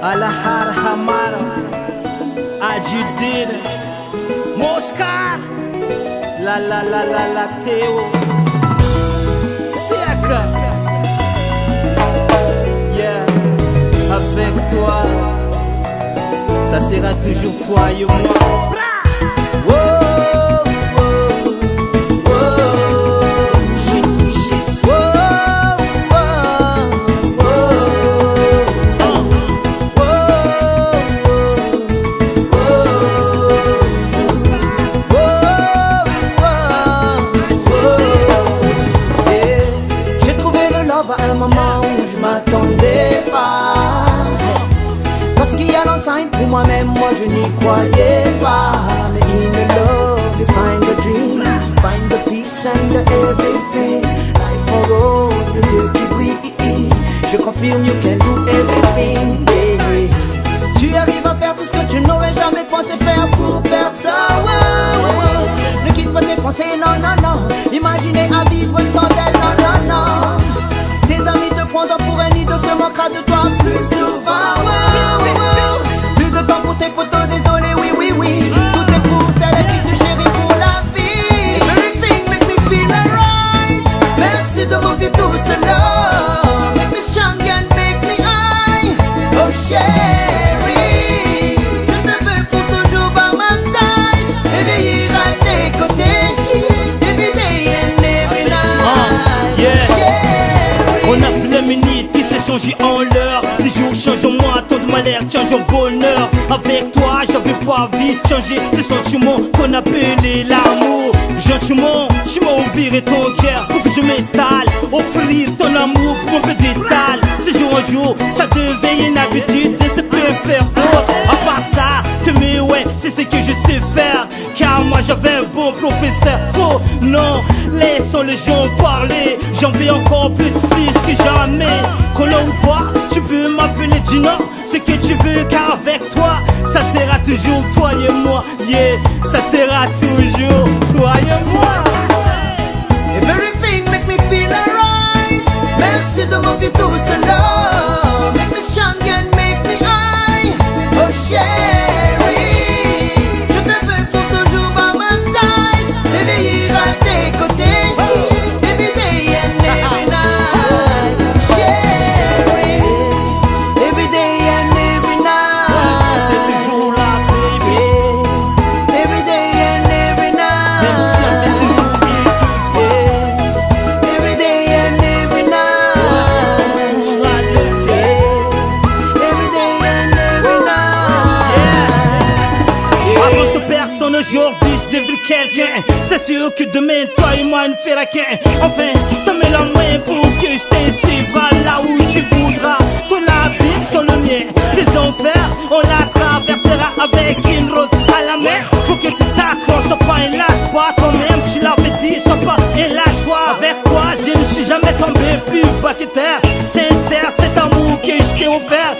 Alahar Hamara Ajudin Moscar la Théo Seka. Yeah, avec toi ça sera toujours toi et moi. À un moment où je m'attendais pas, parce qu'il y a longtemps pour moi-même, moi je n'y croyais pas. Mais in the love you find the dream, find the peace and the everything. Life for all, les yeux qui brillent, je confirme you can do everything, yeah. Tu arrives à faire tout ce que tu n'aurais jamais pensé faire pour personne, Ne quitte pas tes pensées, non, non, non. Imaginez à vivre sans elle, non, non, non. Tes amis te prendront pour un idole, se moquera de toi plus souvent. Plus de temps pour tes photos, désolé, oui, oui, oui. Tout est pour celle qui te chérit pour la vie. Everything make me feel alright. Merci de refaire tout cela. Make me strong and make me high. Oh chérie, je te veux pour toujours par ma side. Éveiller à tes côtés, every day and every night. On a fait la minute qui s'est changé en l'heure. Les jours changent en moi, tant de malheur change en bonheur. Avec toi, j'avais pas envie de changer ces sentiments qu'on appelait l'amour. Gentiment, tu m'as ouvert ton cœur pour que je m'installe. Offrir ton amour pour mon pédestal. C'est jour en jour, ça devient une habitude, je sais plus faire autre. À part ça, t'aimer, ouais, c'est ce que je sais faire. Car moi j'avais un bon professeur. Oh non, laissons les gens parler. J'en veux encore plus que jamais. Colon ou quoi, tu peux m'appeler Gino. Ce que tu veux, car avec toi ça sera toujours toi et moi. Yeah, ça sera toujours toi et moi. Everything make me feel alright. Merci de m'offrir tout cela. Make me strong and make me high. Oh chérie, je te veux pour toujours par ma side. Éveiller à tes côtés, every day and every night. Chérie, every day and every night. T'es toujours là, baby. Every day and every night. Même si on fait toujours Every day and every night. tu seras le seul. Every day and every night. Avant que personne aujourd'hui je devine quelqu'un, c'est sûr que demain toi et moi nous fait raquin. Enfin, t'en mets la main pour que je t'insuivra là où tu voudras. Ton abîme sur le mien, tes enfers, on la traversera avec une rose à la main. Faut que tu t'accroches, sois pas un lâche pas. Toi-même tu l'avais dit, sois pas un lâche-toi. Avec toi je ne suis jamais tombé plus bas que terre. Sincère cet amour que je t'ai offert.